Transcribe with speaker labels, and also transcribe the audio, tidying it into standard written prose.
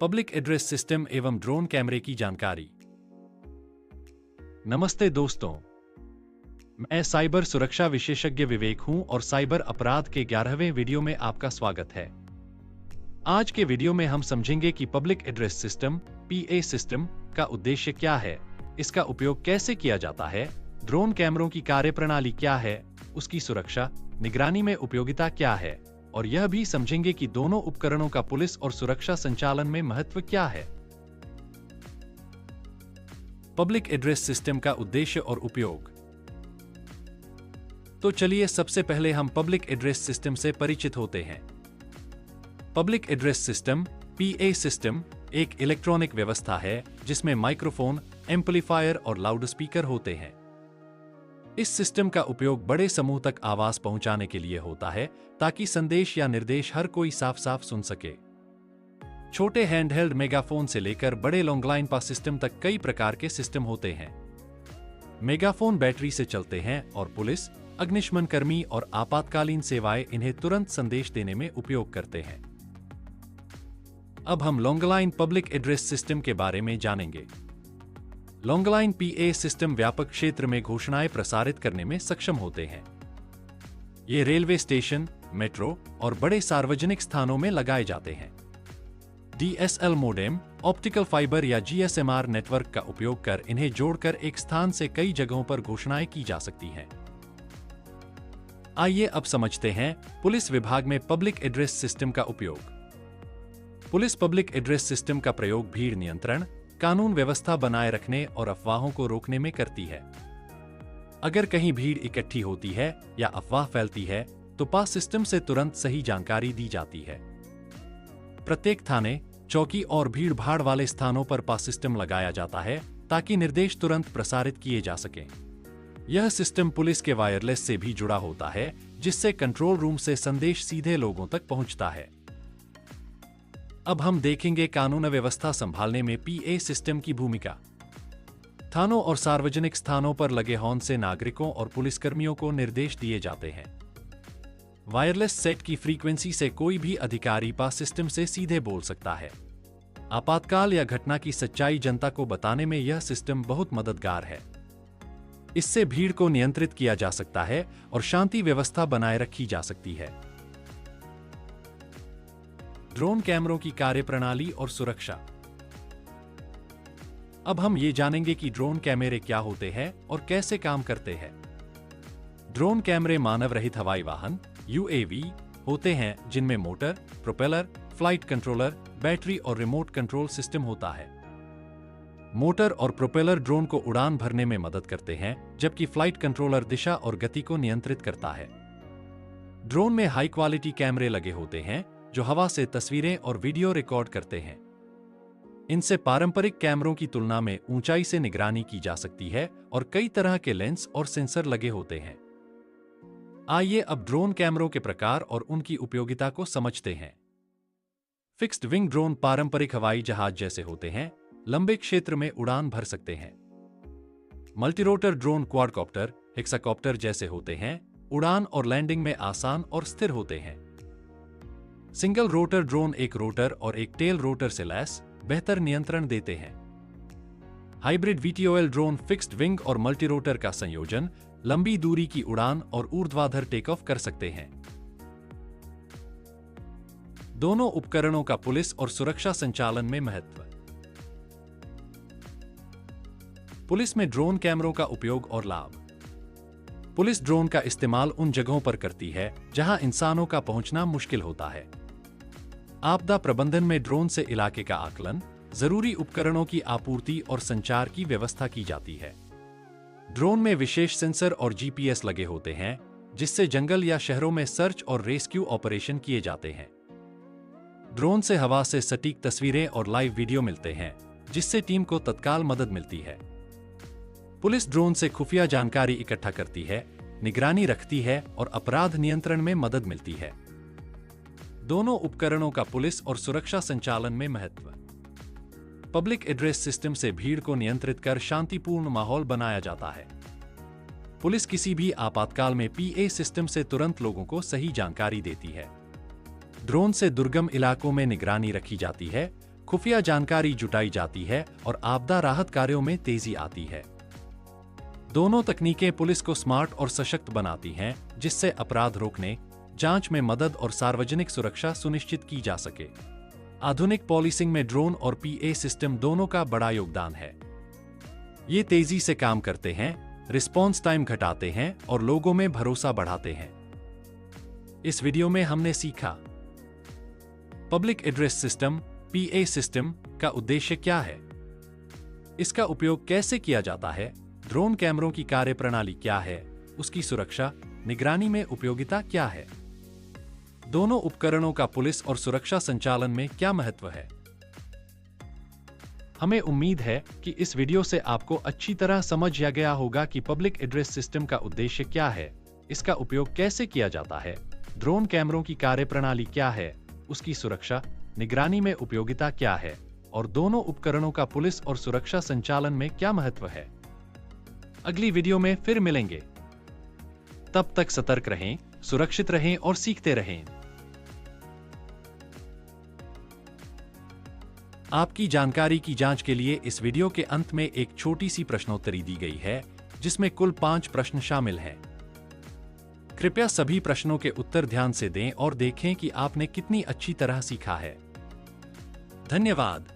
Speaker 1: Public address system एवं drone कैमरे की जानकारी। नमस्ते दोस्तों, मैं साइबर सुरक्षा विशेषज्ञ विवेक हूं और साइबर अपराध के 11वें वीडियो में आपका स्वागत है। आज के वीडियो में हम समझेंगे कि पब्लिक एड्रेस सिस्टम (पीए) सिस्टम का उद्देश्य क्या है, इसका उपयोग कैसे किया जाता है, ड्रोन कैमरों की कार्यप्रणाली क्या है, उसकी सुरक्षा निगरानी में उपयोगिता क्या है, और यह भी समझेंगे कि दोनों उपकरणों का पुलिस और सुरक्षा संचालन में महत्व क्या है। पब्लिक एड्रेस सिस्टम का उद्देश्य और उपयोग। तो चलिए सबसे पहले हम पब्लिक एड्रेस सिस्टम से परिचित होते हैं। पब्लिक एड्रेस सिस्टम (पीए) सिस्टम एक इलेक्ट्रॉनिक व्यवस्था है जिसमें माइक्रोफोन, एम्पलीफायर और लाउडस्पीकर होते हैं। इस सिस्टम का उपयोग बड़े समूह तक आवाज पहुंचाने के लिए होता है ताकि संदेश या निर्देश हर कोई साफ साफ सुन सके। छोटे हैंडहेल्ड मेगाफोन से लेकर बड़े लॉन्ग लाइन पास सिस्टम तक कई प्रकार के सिस्टम होते हैं। मेगाफोन बैटरी से चलते हैं और पुलिस, अग्निशमन कर्मी और आपातकालीन सेवाएं इन्हें तुरंत संदेश देने में उपयोग करते हैं। अब हम long line public address system के बारे में जानेंगे। लॉन्ग लाइन पीए सिस्टम व्यापक क्षेत्र में घोषणाएं प्रसारित करने में सक्षम होते हैं। ये रेलवे स्टेशन, मेट्रो और बड़े सार्वजनिक स्थानों में लगाए जाते हैं। डीएसएल मोडेम, ऑप्टिकल फाइबर या जीएसएमआर नेटवर्क का उपयोग कर इन्हें जोड़कर एक स्थान से कई जगहों पर घोषणाएं की जा सकती हैं। आइए अब समझते हैं पुलिस विभाग में पब्लिक एड्रेस सिस्टम का उपयोग। पुलिस पब्लिक एड्रेस सिस्टम का प्रयोग भीड़ नियंत्रण, कानून व्यवस्था बनाए रखने और अफवाहों को रोकने में करती है। अगर कहीं भीड़ इकट्ठी होती है या अफवाह फैलती है तो पास सिस्टम से तुरंत सही जानकारी दी जाती है। प्रत्येक थाने, चौकी और भीड़ भाड़ वाले स्थानों पर पास सिस्टम लगाया जाता है ताकि निर्देश तुरंत प्रसारित किए जा सकें। यह सिस्टम पुलिस के वायरलेस से भी जुड़ा होता है जिससे कंट्रोल रूम से संदेश सीधे लोगों तक पहुंचता है। अब हम देखेंगे कानून व्यवस्था संभालने में पीए सिस्टम की भूमिका। थानों और सार्वजनिक स्थानों पर लगे हॉर्न से नागरिकों और पुलिसकर्मियों को निर्देश दिए जाते हैं। वायरलेस सेट की फ्रीक्वेंसी से कोई भी अधिकारी पास सिस्टम से सीधे बोल सकता है। आपातकाल या घटना की सच्चाई जनता को बताने में यह सिस्टम बहुत मददगार है। इससे भीड़ को नियंत्रित किया जा सकता है और शांति व्यवस्था बनाए रखी जा सकती है। ड्रोन कैमरों की कार्यप्रणाली और सुरक्षा। अब हम ये जानेंगे कि ड्रोन कैमरे क्या होते हैं और कैसे काम करते हैं। ड्रोन कैमरे मानव रहित हवाई वाहन (यूएवी) होते हैं जिनमें motor, propeller, flight controller, battery और रिमोट कंट्रोल सिस्टम होता है। मोटर और प्रोपेलर ड्रोन को उड़ान भरने में मदद करते हैं, जबकि फ्लाइट कंट्रोलर दिशा और गति को नियंत्रित करता है। ड्रोन में हाई क्वालिटी कैमरे लगे होते हैं जो हवा से तस्वीरें और वीडियो रिकॉर्ड करते हैं। इनसे पारंपरिक कैमरों की तुलना में ऊंचाई से निगरानी की जा सकती है और कई तरह के लेंस और सेंसर लगे होते हैं। आइए अब ड्रोन कैमरों के प्रकार और उनकी उपयोगिता को समझते हैं। फिक्स्ड विंग ड्रोन पारंपरिक हवाई जहाज जैसे होते हैं, लंबे क्षेत्र में उड़ान भर सकते हैं। मल्टीरोटर ड्रोन क्वाडकॉप्टर, हेक्साकॉप्टर जैसे होते हैं, उड़ान और लैंडिंग में आसान और स्थिर होते हैं। सिंगल रोटर ड्रोन एक रोटर और एक टेल रोटर से लैस बेहतर नियंत्रण देते हैं। Hybrid VTOL drone fixed wing और मल्टीरोटर का संयोजन लंबी दूरी की उड़ान और ऊर्ध्वाधर टेक ऑफ कर सकते हैं। दोनों उपकरणों का पुलिस और सुरक्षा संचालन में महत्व। पुलिस में ड्रोन कैमरों का उपयोग और लाभ। पुलिस ड्रोन का इस्तेमाल उन जगहों पर करती है जहां इंसानों का पहुंचना मुश्किल होता है। आपदा प्रबंधन में ड्रोन से इलाके का आकलन, जरूरी उपकरणों की आपूर्ति और संचार की व्यवस्था की जाती है। ड्रोन में विशेष सेंसर और जीपीएस लगे होते हैं जिससे जंगल या शहरों में सर्च और रेस्क्यू ऑपरेशन किए जाते हैं। ड्रोन से हवा से सटीक तस्वीरें और लाइव वीडियो मिलते हैं जिससे टीम को तत्काल मदद मिलती है। पुलिस ड्रोन से खुफिया जानकारी इकट्ठा करती है, निगरानी रखती है और अपराध नियंत्रण में मदद मिलती है। दोनों उपकरणों का पुलिस और सुरक्षा संचालन में महत्व। पब्लिक एड्रेस सिस्टम से भीड़ को नियंत्रित कर शांतिपूर्ण माहौल बनाया जाता है। पुलिस किसी भी आपातकाल में पीए सिस्टम से तुरंत लोगों को सही जानकारी देती है। ड्रोन से दुर्गम इलाकों में निगरानी रखी जाती है, खुफिया जानकारी जुटाई जाती है और आपदा राहत कार्यों में तेजी आती है। दोनों तकनीकें पुलिस को स्मार्ट और सशक्त बनाती हैं, जिससे अपराध रोकने, जांच में मदद और सार्वजनिक सुरक्षा सुनिश्चित की जा सके। आधुनिक पॉलिसिंग में ड्रोन और पीए सिस्टम दोनों का बड़ा योगदान है। ये तेजी से काम करते हैं, रिस्पॉन्स टाइम घटाते हैं और लोगों में भरोसा बढ़ाते हैं। इस वीडियो में हमने सीखा public address system PA system का उद्देश्य क्या है, इसका उपयोग कैसे किया जाता है, ड्रोन कैमरों की कार्यप्रणाली क्या है, उसकी सुरक्षा निगरानी में उपयोगिता क्या है, दोनों उपकरणों का पुलिस और सुरक्षा संचालन में क्या महत्व है। हमें उम्मीद है कि इस वीडियो से आपको अच्छी तरह समझ आ गया होगा कि पब्लिक एड्रेस सिस्टम का उद्देश्य क्या है, इसका उपयोग कैसे किया जाता है, ड्रोन कैमरों की कार्यप्रणाली क्या है, उसकी सुरक्षा निगरानी में उपयोगिता क्या है और दोनों उपकरणों का पुलिस और सुरक्षा संचालन में क्या महत्व है। अगली वीडियो में फिर मिलेंगे। तब तक सतर्क रहें, सुरक्षित रहें और सीखते रहें। आपकी जानकारी की जांच के लिए इस वीडियो के अंत में एक छोटी सी प्रश्नोत्तरी दी गई है, जिसमें कुल 5 प्रश्न शामिल हैं। कृपया सभी प्रश्नों के उत्तर ध्यान से दें और देखें कि आपने कितनी अच्छी तरह सीखा है। धन्यवाद।